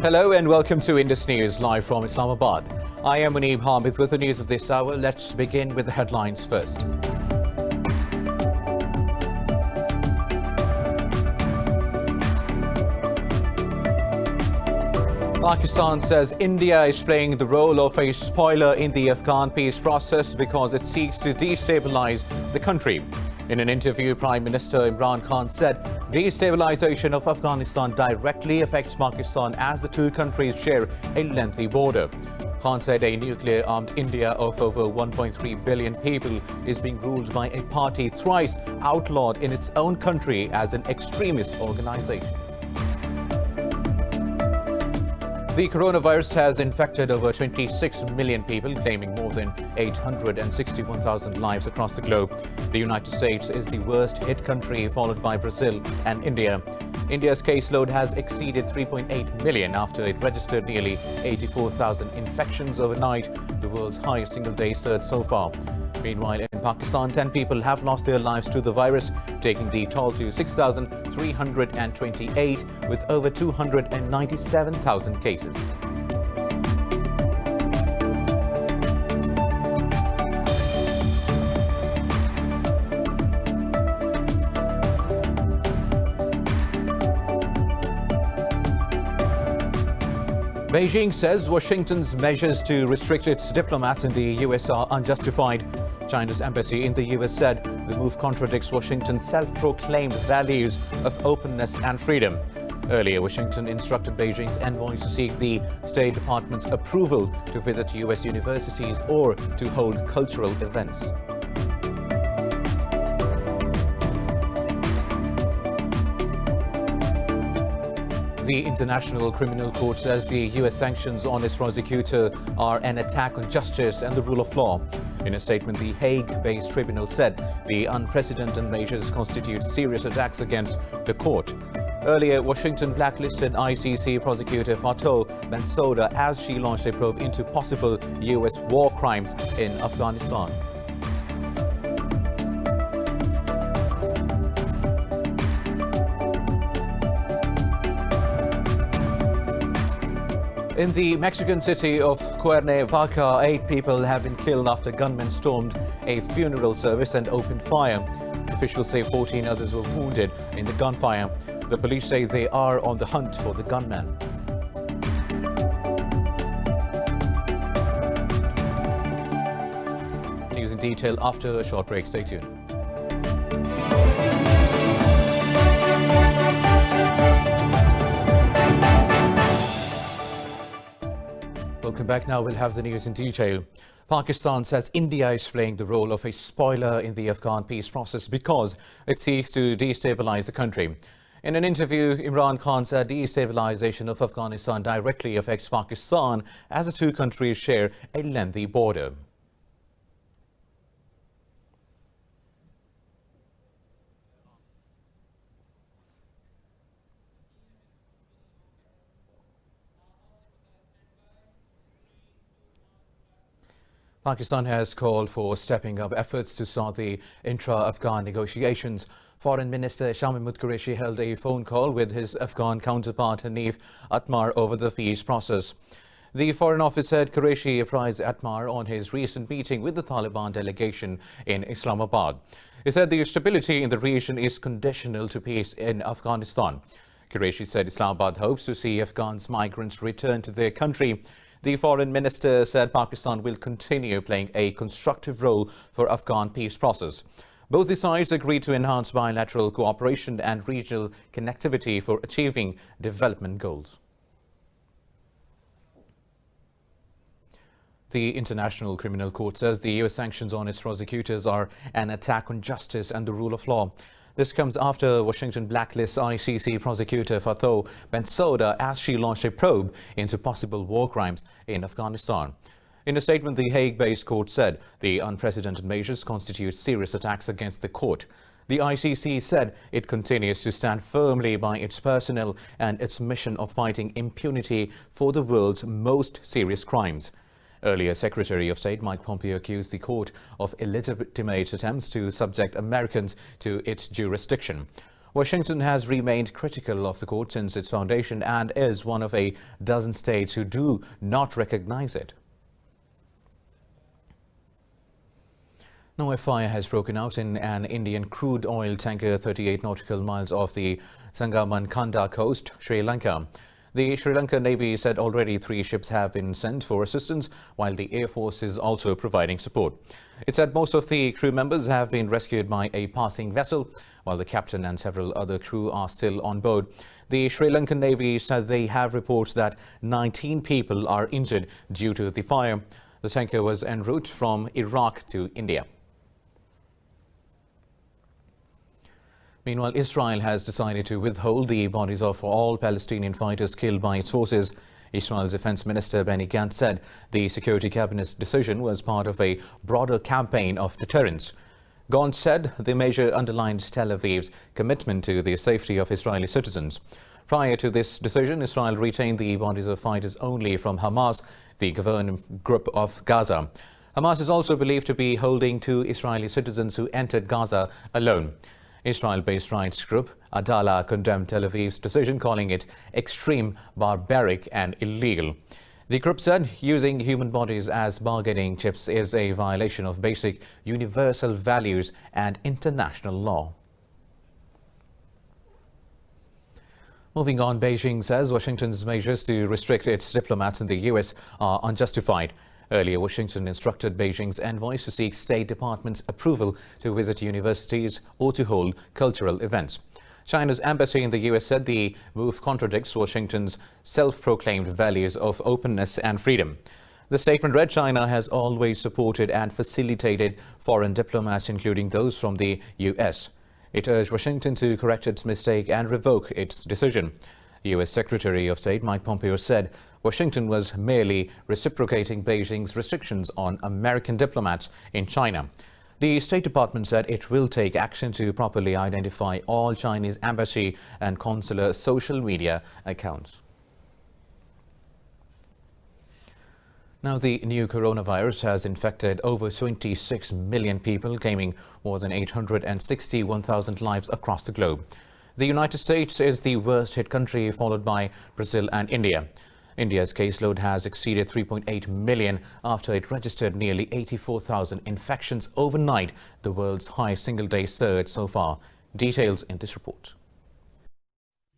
Hello and welcome to Indus News live from Islamabad. I am Muneeb Hamid with the news of this hour. Let's begin with the headlines first. Pakistan says India is playing the role of a spoiler in the Afghan peace process because it seeks to destabilize the country. In an interview, Prime Minister Imran Khan said destabilization of Afghanistan directly affects Pakistan as the two countries share a lengthy border. Khan said a nuclear-armed India of over 1.3 billion people is being ruled by a party thrice outlawed in its own country as an extremist organization. The coronavirus has infected over 26 million people, claiming more than 861,000 lives across the globe. The United States is the worst-hit country, followed by Brazil and India. India's caseload has exceeded 3.8 million after it registered nearly 84,000 infections overnight, the world's highest single-day surge so far. Meanwhile, in Pakistan, 10 people have lost their lives to the virus, taking the toll to 6,328 with over 297,000 cases. Beijing says Washington's measures to restrict its diplomats in the US are unjustified. China's embassy in the US said the move contradicts Washington's self-proclaimed values of openness and freedom. Earlier, Washington instructed Beijing's envoys to seek the State Department's approval to visit US universities or to hold cultural events. The International Criminal Court says the US sanctions on its prosecutor are an attack on justice and the rule of law. In a statement, the Hague-based tribunal said the unprecedented measures constitute serious attacks against the court. Earlier, Washington blacklisted ICC prosecutor Fatou Bensouda as she launched a probe into possible US war crimes in Afghanistan. In the Mexican city of Cuernavaca, 8 people have been killed after gunmen stormed a funeral service and opened fire. Officials say 14 others were wounded in the gunfire. The police say they are on the hunt for the gunman. News in detail after a short break. Stay tuned. Welcome back. Now we'll have the news in detail. Pakistan says India is playing the role of a spoiler in the Afghan peace process because it seeks to destabilize the country. In an interview, Imran Khan said destabilization of Afghanistan directly affects Pakistan as the two countries share a lengthy border. Pakistan has called for stepping up efforts to start the intra-Afghan negotiations. Foreign Minister Shah Mahmood Qureshi held a phone call with his Afghan counterpart Hanif Atmar over the peace process. The Foreign Office said Qureshi apprised Atmar on his recent meeting with the Taliban delegation in Islamabad. He said the stability in the region is conditional to peace in Afghanistan. Qureshi said Islamabad hopes to see Afghan migrants return to their country. The Foreign Minister said Pakistan will continue playing a constructive role for Afghan peace process. Both the sides agreed to enhance bilateral cooperation and regional connectivity for achieving development goals. The International Criminal Court says the US sanctions on its prosecutors are an attack on justice and the rule of law. This comes after Washington blacklists ICC prosecutor Fatou Bensouda as she launched a probe into possible war crimes in Afghanistan. In a statement, the Hague-based court said the unprecedented measures constitute serious attacks against the court. The ICC said it continues to stand firmly by its personnel and its mission of fighting impunity for the world's most serious crimes. Earlier, Secretary of State Mike Pompeo accused the court of illegitimate attempts to subject Americans to its jurisdiction. Washington has remained critical of the court since its foundation and is one of a dozen states who do not recognize it. Now, a fire has broken out in an Indian crude oil tanker 38 nautical miles off the Sangaman-Kanda coast, Sri Lanka. The Sri Lanka Navy said already 3 ships have been sent for assistance, while the Air Force is also providing support. It said most of the crew members have been rescued by a passing vessel, while the captain and several other crew are still on board. The Sri Lankan Navy said they have reports that 19 people are injured due to the fire. The tanker was en route from Iraq to India. Meanwhile, Israel has decided to withhold the bodies of all Palestinian fighters killed by its forces. Israel's Defense Minister Benny Gantz said the Security Cabinet's decision was part of a broader campaign of deterrence. Gantz said the measure underlines Tel Aviv's commitment to the safety of Israeli citizens. Prior to this decision, Israel retained the bodies of fighters only from Hamas, the governing group of Gaza. Hamas is also believed to be holding 2 Israeli citizens who entered Gaza alone. Israel-based rights group Adala condemned Tel Aviv's decision, calling it extreme, barbaric and illegal. The group said using human bodies as bargaining chips is a violation of basic universal values and international law. Moving on, Beijing says Washington's measures to restrict its diplomats in the U.S. are unjustified. Earlier, Washington instructed Beijing's envoys to seek State Department's approval to visit universities or to hold cultural events. China's embassy in the U.S. said the move contradicts Washington's self-proclaimed values of openness and freedom. The statement read, China has always supported and facilitated foreign diplomats, including those from the U.S. It urged Washington to correct its mistake and revoke its decision. U.S. Secretary of State Mike Pompeo said Washington was merely reciprocating Beijing's restrictions on American diplomats in China. The State Department said it will take action to properly identify all Chinese embassy and consular social media accounts. Now, the new coronavirus has infected over 26 million people, claiming more than 861,000 lives across the globe. The United States is the worst hit country, followed by Brazil and India. India's caseload has exceeded 3.8 million after it registered nearly 84,000 infections overnight, the world's highest single-day surge so far. Details in this report.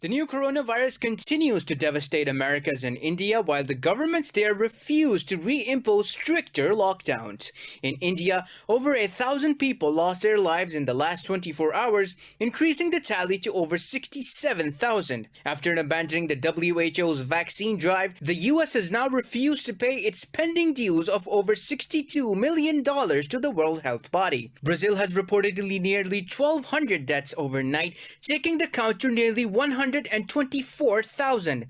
The new coronavirus continues to devastate Americas and India, while the governments there refuse to reimpose stricter lockdowns. In India, over 1,000 people lost their lives in the last 24 hours, increasing the tally to over 67,000. After abandoning the WHO's vaccine drive, the US has now refused to pay its pending dues of over $62 million to the World Health Body. Brazil has reportedly nearly 1,200 deaths overnight, taking the count to nearly 124,000.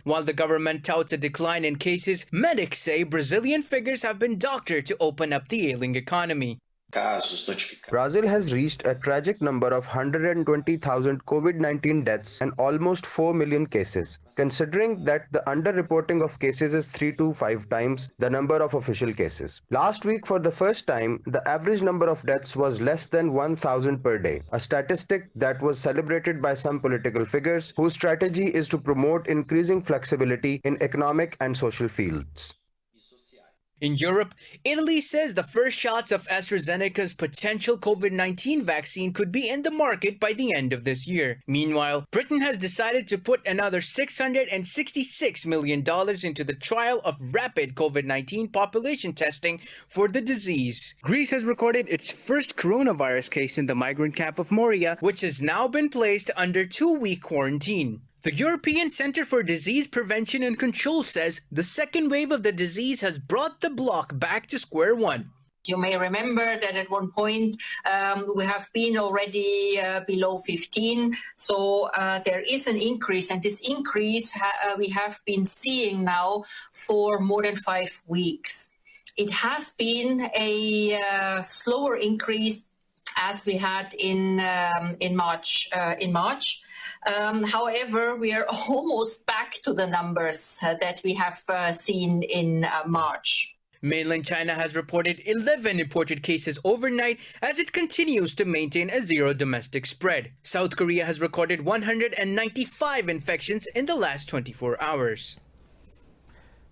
While the government touts a decline in cases, medics say Brazilian figures have been doctored to open up the ailing economy. Brazil has reached a tragic number of 120,000 COVID-19 deaths and almost 4 million cases, considering that the underreporting of cases is 3 to 5 times the number of official cases. Last week, for the first time, the average number of deaths was less than 1,000 per day, a statistic that was celebrated by some political figures whose strategy is to promote increasing flexibility in economic and social fields. In Europe, Italy says the first shots of AstraZeneca's potential COVID-19 vaccine could be in the market by the end of this year. Meanwhile, Britain has decided to put another $666 million into the trial of rapid COVID-19 population testing for the disease. Greece has recorded its first coronavirus case in the migrant camp of Moria, which has now been placed under 2-week quarantine. The European Center for Disease Prevention and Control says the second wave of the disease has brought the bloc back to square one. You may remember that at one point we have been already below 15. So there is an increase, and this increase we have been seeing now for more than 5 weeks. It has been a slower increase as we had in March. However, we are almost back to the numbers that we have seen in March. Mainland China has reported 11 imported cases overnight as it continues to maintain a zero domestic spread. South Korea has recorded 195 infections in the last 24 hours.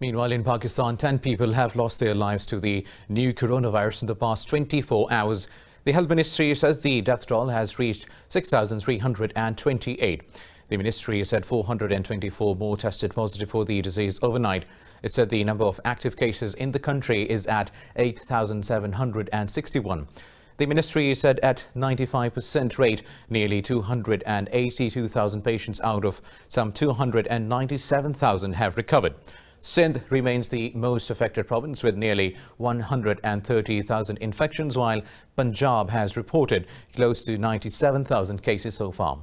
Meanwhile, in Pakistan, 10 people have lost their lives to the new coronavirus in the past 24 hours. The Health Ministry says the death toll has reached 6,328. The ministry said 424 more tested positive for the disease overnight. It said the number of active cases in the country is at 8,761. The ministry said at 95% rate, nearly 282,000 patients out of some 297,000 have recovered. Sindh remains the most affected province with nearly 130,000 infections, while Punjab has reported close to 97,000 cases so far.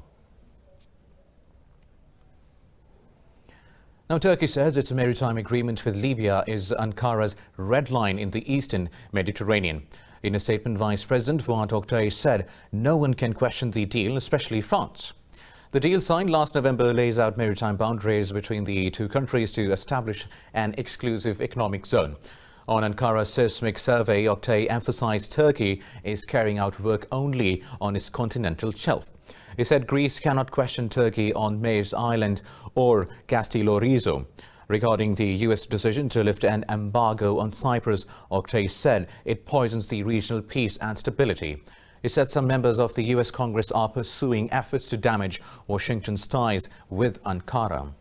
Now, Turkey says its maritime agreement with Libya is Ankara's red line in the eastern Mediterranean. In a statement, Vice President Fuat Oktay said no one can question the deal, especially France. The deal signed last November lays out maritime boundaries between the two countries to establish an exclusive economic zone. On Ankara's seismic survey, Oktay emphasized Turkey is carrying out work only on its continental shelf. He said Greece cannot question Turkey on Meis Island or Castellorizo. Regarding the U.S. decision to lift an embargo on Cyprus, Oktay said it poisons the regional peace and stability. He said some members of the U.S. Congress are pursuing efforts to damage Washington's ties with Ankara.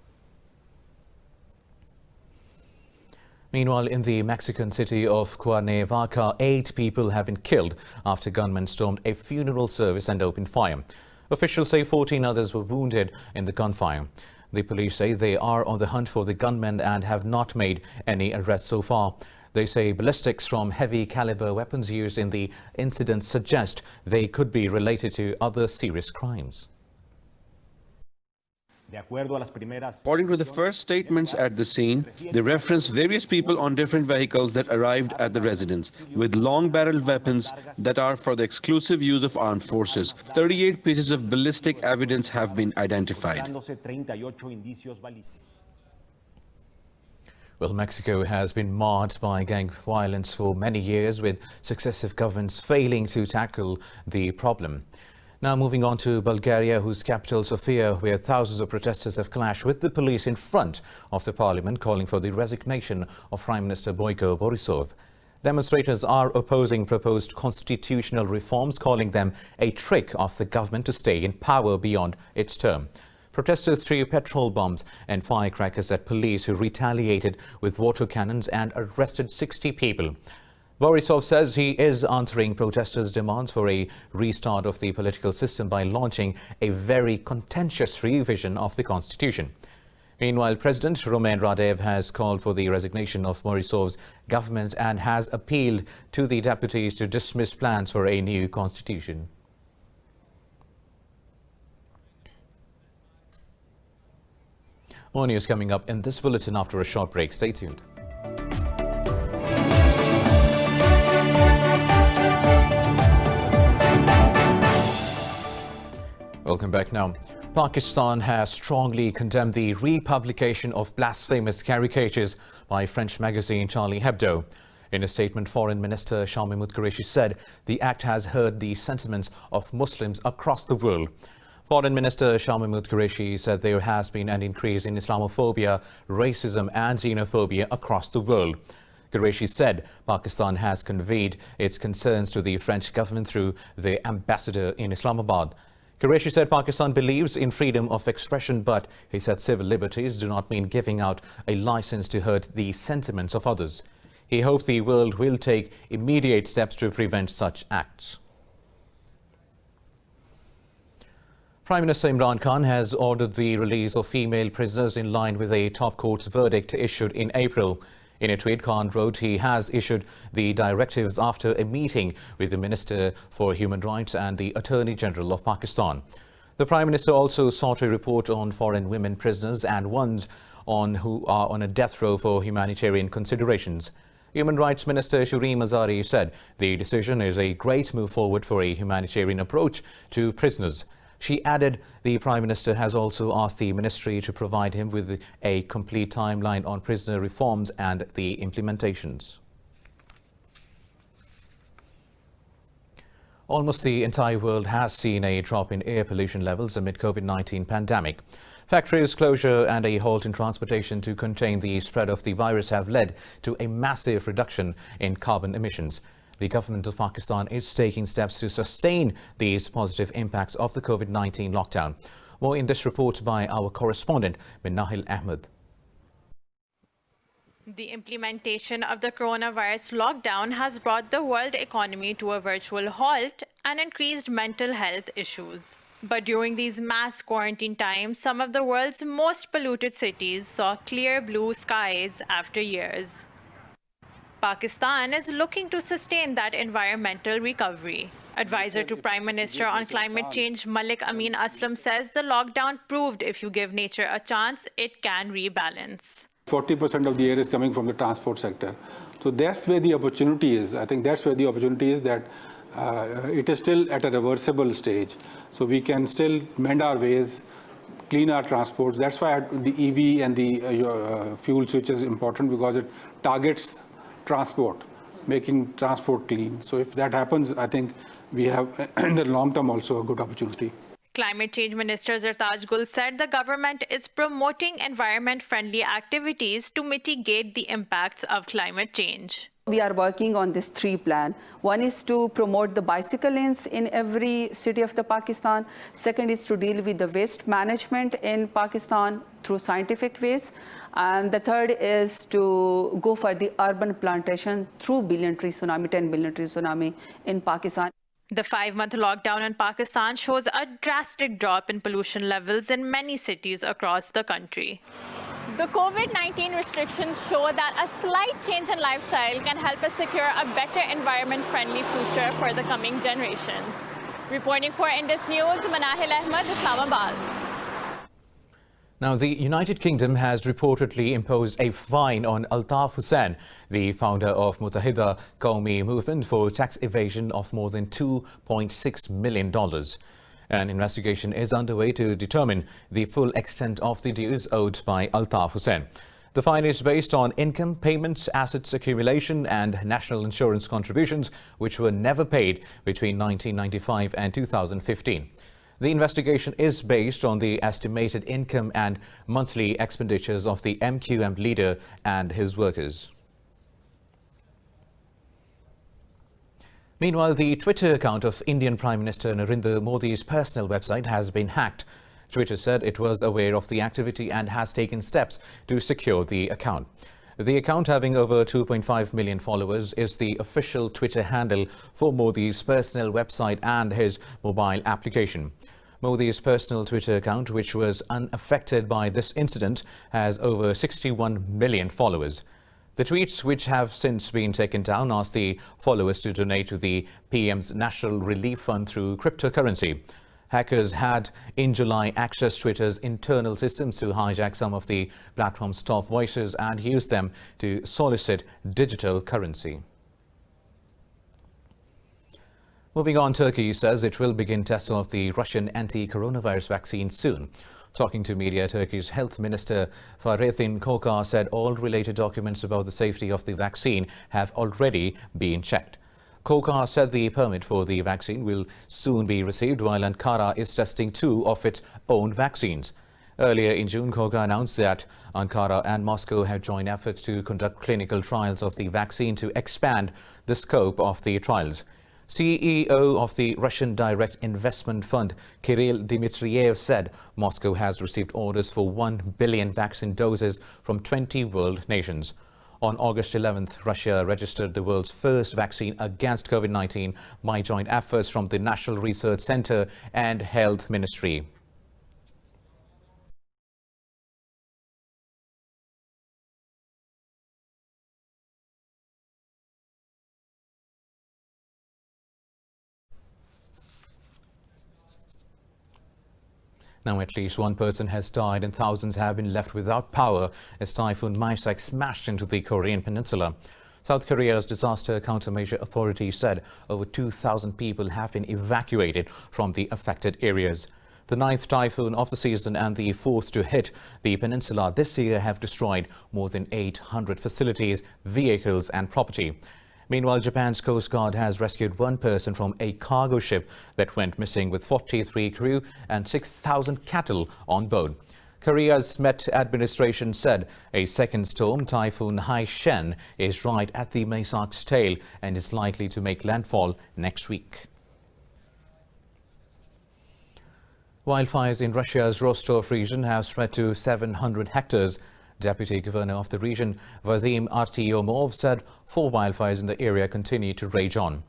Meanwhile, in the Mexican city of Cuernavaca, 8 people have been killed after gunmen stormed a funeral service and opened fire. Officials say 14 others were wounded in the gunfire. The police say they are on the hunt for the gunmen and have not made any arrests so far. They say ballistics from heavy caliber weapons used in the incident suggest they could be related to other serious crimes. According to the first statements at the scene, they reference various people on different vehicles that arrived at the residence with long-barreled weapons that are for the exclusive use of armed forces. 38 pieces of ballistic evidence have been identified. Well, Mexico has been marred by gang violence for many years, with successive governments failing to tackle the problem. Now moving on to Bulgaria, whose capital Sofia, where thousands of protesters have clashed with the police in front of the parliament, calling for the resignation of Prime Minister Boyko Borisov. Demonstrators are opposing proposed constitutional reforms, calling them a trick of the government to stay in power beyond its term. Protesters threw petrol bombs and firecrackers at police, who retaliated with water cannons and arrested 60 people. Borisov says he is answering protesters' demands for a restart of the political system by launching a very contentious revision of the constitution. Meanwhile, President Roman Radev has called for the resignation of Borisov's government and has appealed to the deputies to dismiss plans for a new constitution. More news coming up in this bulletin after a short break. Stay tuned. Welcome back now. Pakistan has strongly condemned the republication of blasphemous caricatures by French magazine Charlie Hebdo. In a statement, Foreign Minister Shamimud Qureshi said the act has hurt the sentiments of Muslims across the world. Foreign Minister Shamimud Qureshi said there has been an increase in Islamophobia, racism and xenophobia across the world. Qureshi said Pakistan has conveyed its concerns to the French government through their ambassador in Islamabad. Qureshi said Pakistan believes in freedom of expression, but he said civil liberties do not mean giving out a license to hurt the sentiments of others. He hopes the world will take immediate steps to prevent such acts. Prime Minister Imran Khan has ordered the release of female prisoners in line with a top court's verdict issued in April. In a tweet, Khan wrote he has issued the directives after a meeting with the Minister for Human Rights and the Attorney General of Pakistan. The Prime Minister also sought a report on foreign women prisoners and ones who are on a death row for humanitarian considerations. Human Rights Minister Shireen Mazari said the decision is a great move forward for a humanitarian approach to prisoners. She added the Prime Minister has also asked the ministry to provide him with a complete timeline on prisoner reforms and the implementations. Almost the entire world has seen a drop in air pollution levels amid COVID-19 pandemic. Factories closure and a halt in transportation to contain the spread of the virus have led to a massive reduction in carbon emissions. The government of Pakistan is taking steps to sustain these positive impacts of the COVID-19 lockdown. More in this report by our correspondent, Minahil Ahmed. The implementation of the coronavirus lockdown has brought the world economy to a virtual halt and increased mental health issues. But during these mass quarantine times, some of the world's most polluted cities saw clear blue skies after years. Pakistan is looking to sustain that environmental recovery. Advisor to Prime Minister on climate change Malik Amin Aslam says the lockdown proved if you give nature a chance, it can rebalance. 40% of the air is coming from the transport sector. So that's where the opportunity is. I think that's where the opportunity is, that it is still at a reversible stage. So we can still mend our ways, clean our transports. That's why the EV and the fuel switch is important, because it targets transport, making transport clean. So if that happens, I think we have in the long term also a good opportunity. Climate Change Minister Zartaj Gul said the government is promoting environment-friendly activities to mitigate the impacts of climate change. We are working on this 3 plan. One is to promote the bicycle lanes in every city of the Pakistan. Second is to deal with the waste management in Pakistan through scientific ways. And the third is to go for the urban plantation through billion tree tsunami, 10 billion tree tsunami in Pakistan. The 5-month lockdown in Pakistan shows a drastic drop in pollution levels in many cities across the country. The COVID-19 restrictions show that a slight change in lifestyle can help us secure a better environment-friendly future for the coming generations. Reporting for Indus News, Minahil Ahmed, Islamabad. Now, the United Kingdom has reportedly imposed a fine on Altaf Hussain, the founder of Muttahida Qawmi movement, for tax evasion of more than $2.6 million. An investigation is underway to determine the full extent of the dues owed by Altaf Hussain. The fine is based on income, payments, assets accumulation and national insurance contributions, which were never paid between 1995 and 2015. The investigation is based on the estimated income and monthly expenditures of the MQM leader and his workers. Meanwhile, the Twitter account of Indian Prime Minister Narendra Modi's personal website has been hacked. Twitter said it was aware of the activity and has taken steps to secure the account. The account, having over 2.5 million followers, is the official Twitter handle for Modi's personal website and his mobile application. Modi's personal Twitter account, which was unaffected by this incident, has over 61 million followers. The tweets, which have since been taken down, ask the followers to donate to the PM's National Relief Fund through cryptocurrency. Hackers had, in July, accessed Twitter's internal systems to hijack some of the platform's top voices and use them to solicit digital currency. Moving on, Turkey says it will begin testing of the Russian anti-coronavirus vaccine soon. Talking to media, Turkey's Health Minister Fahrettin Koca said all related documents about the safety of the vaccine have already been checked. Koca said the permit for the vaccine will soon be received, while Ankara is testing 2 of its own vaccines. Earlier in June, Koca announced that Ankara and Moscow have joined efforts to conduct clinical trials of the vaccine to expand the scope of the trials. CEO of the Russian Direct Investment Fund, Kirill Dmitriev, said Moscow has received orders for 1 billion vaccine doses from 20 world nations. On August 11th, Russia registered the world's first vaccine against COVID-19 by joint efforts from the National Research Center and Health Ministry. Now, at least 1 person has died and thousands have been left without power as Typhoon Haishen smashed into the Korean peninsula. South Korea's disaster countermeasure authority said over 2,000 people have been evacuated from the affected areas. The 9th typhoon of the season and the 4th to hit the peninsula this year have destroyed more than 800 facilities, vehicles and property. Meanwhile, Japan's Coast Guard has rescued one person from a cargo ship that went missing with 43 crew and 6,000 cattle on board. Korea's Met administration said a second storm, Typhoon Haishen, is right at the Maysak's tail and is likely to make landfall next week. Wildfires in Russia's Rostov region have spread to 700 hectares. Deputy Governor of the region, Vadim Artyomov, said 4 wildfires in the area continue to rage on.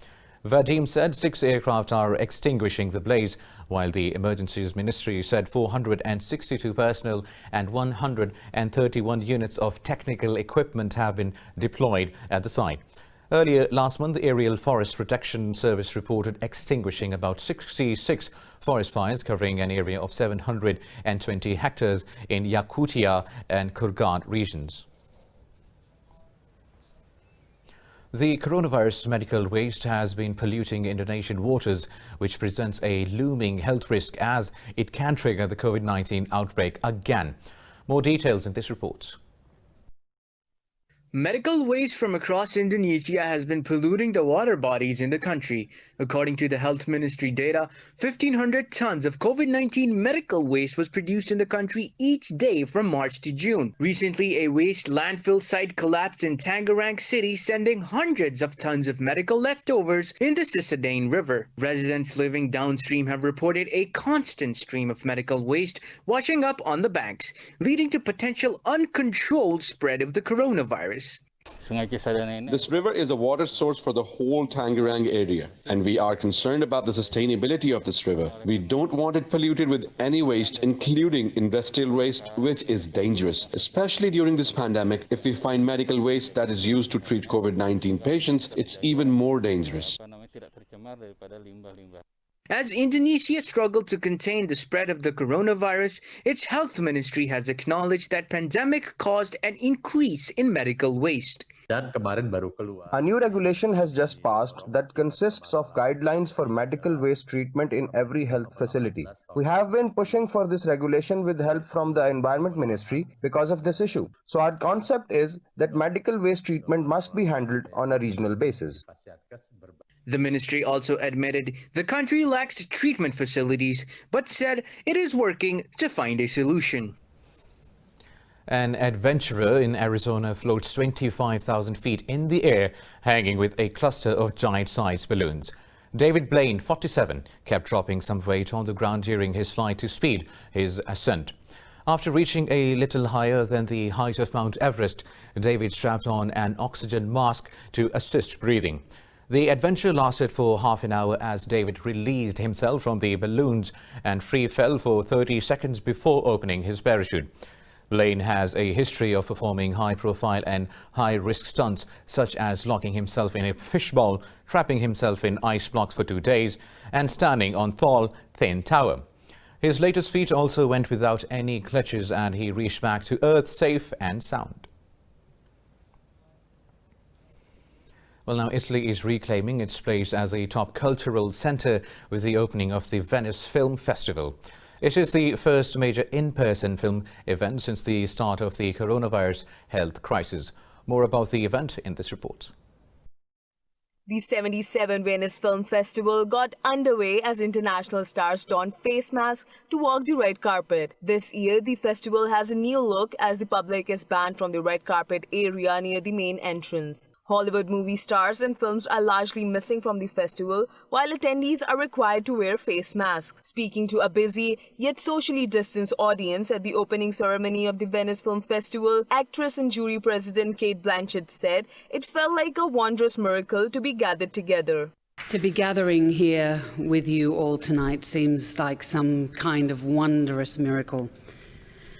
Vadim said 6 aircraft are extinguishing the blaze, while the Emergencies Ministry said 462 personnel and 131 units of technical equipment have been deployed at the site. Earlier last month, the Aerial Forest Protection Service reported extinguishing about 66 forest fires covering an area of 720 hectares in Yakutia and Kurgan regions. The coronavirus medical waste has been polluting Indonesian waters, which presents a looming health risk as it can trigger the COVID-19 outbreak again. More details in this report. Medical waste from across Indonesia has been polluting the water bodies in the country. According to the Health Ministry data, 1,500 tons of COVID-19 medical waste was produced in the country each day from March to June. Recently, a waste landfill site collapsed in Tangerang City, sending hundreds of tons of medical leftovers in the Cisadane River. Residents living downstream have reported a constant stream of medical waste washing up on the banks, leading to potential uncontrolled spread of the coronavirus. This river is a water source for the whole Tangerang area, and we are concerned about the sustainability of this river. We don't want it polluted with any waste, including industrial waste, which is dangerous, especially during this pandemic. If we find medical waste that is used to treat COVID-19 patients, it's even more dangerous. As Indonesia struggled to contain the spread of the coronavirus, its health ministry has acknowledged that pandemic caused an increase in medical waste. A new regulation has just passed that consists of guidelines for medical waste treatment in every health facility. We have been pushing for this regulation with help from the Environment Ministry because of this issue. So our concept is that medical waste treatment must be handled on a regional basis. The ministry also admitted the country lacks treatment facilities, but said it is working to find a solution. An adventurer in Arizona floats 25,000 feet in the air, hanging with a cluster of giant-sized balloons. David Blaine, 47, kept dropping some weight on the ground during his flight to speed his ascent. After reaching a little higher than the height of Mount Everest, David strapped on an oxygen mask to assist breathing. The adventure lasted for half an hour as David released himself from the balloons and free fell for 30 seconds before opening his parachute. Blaine has a history of performing high-profile and high-risk stunts, such as locking himself in a fishbowl, trapping himself in ice blocks for 2 days, and standing on tall, thin tower. His latest feat also went without any glitches, and he reached back to Earth safe and sound. Well, now Italy is reclaiming its place as a top cultural center with the opening of the Venice Film Festival. It is the first major in-person film event since the start of the coronavirus health crisis. More about the event in this report. The 77 Venice Film Festival got underway as international stars donned face masks to walk the red carpet. This year, the festival has a new look as the public is banned from the red carpet area near the main entrance. Hollywood movie stars and films are largely missing from the festival, while attendees are required to wear face masks. Speaking to a busy yet socially distanced audience at the opening ceremony of the Venice Film Festival, actress and jury president Cate Blanchett said it felt like a wondrous miracle to be gathered together. To be gathering here with you all tonight seems like some kind of wondrous miracle.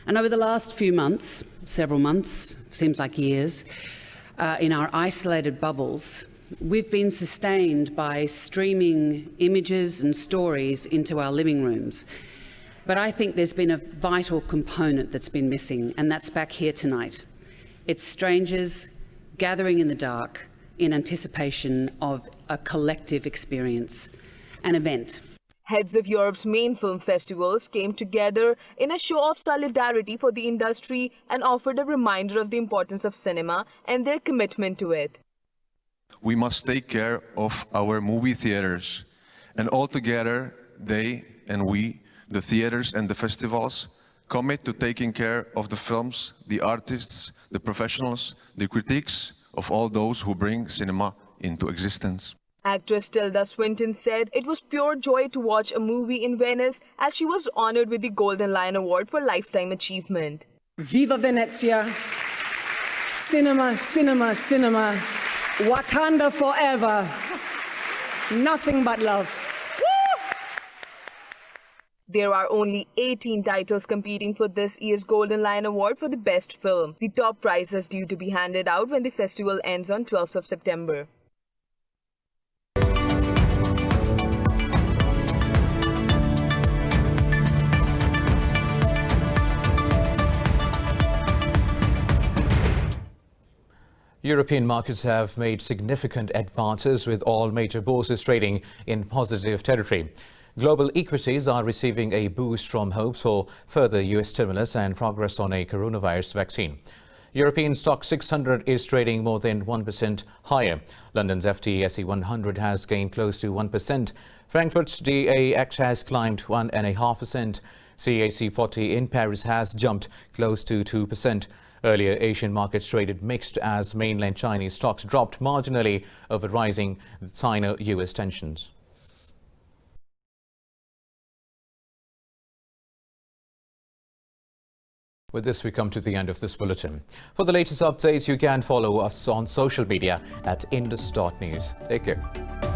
And over the last few months, several months, seems like years, in our isolated bubbles, we've been sustained by streaming images and stories into our living rooms. But I think there's been a vital component that's been missing, and that's back here tonight. It's strangers gathering in the dark in anticipation of a collective experience, an event. Heads of Europe's main film festivals came together in a show of solidarity for the industry and offered a reminder of the importance of cinema and their commitment to it. We must take care of our movie theaters. And altogether, they and we, the theaters and the festivals, commit to taking care of the films, the artists, the professionals, the critics of all those who bring cinema into existence. Actress Tilda Swinton said it was pure joy to watch a movie in Venice as she was honored with the Golden Lion Award for Lifetime Achievement. Viva Venezia! Cinema, cinema, cinema. Wakanda forever. Nothing but love. There are only 18 titles competing for this year's Golden Lion Award for the Best Film. The top prize is due to be handed out when the festival ends on 12th of September. European markets have made significant advances, with all major bourses trading in positive territory. Global equities are receiving a boost from hopes for further US stimulus and progress on a coronavirus vaccine. European stock 600 is trading more than 1% higher. London's FTSE 100 has gained close to 1%. Frankfurt's DAX has climbed 1.5%. CAC 40 in Paris has jumped close to 2%. Earlier, Asian markets traded mixed as mainland Chinese stocks dropped marginally over rising China-US tensions. With this, we come to the end of this bulletin. For the latest updates, you can follow us on social media at indus.news. Take care.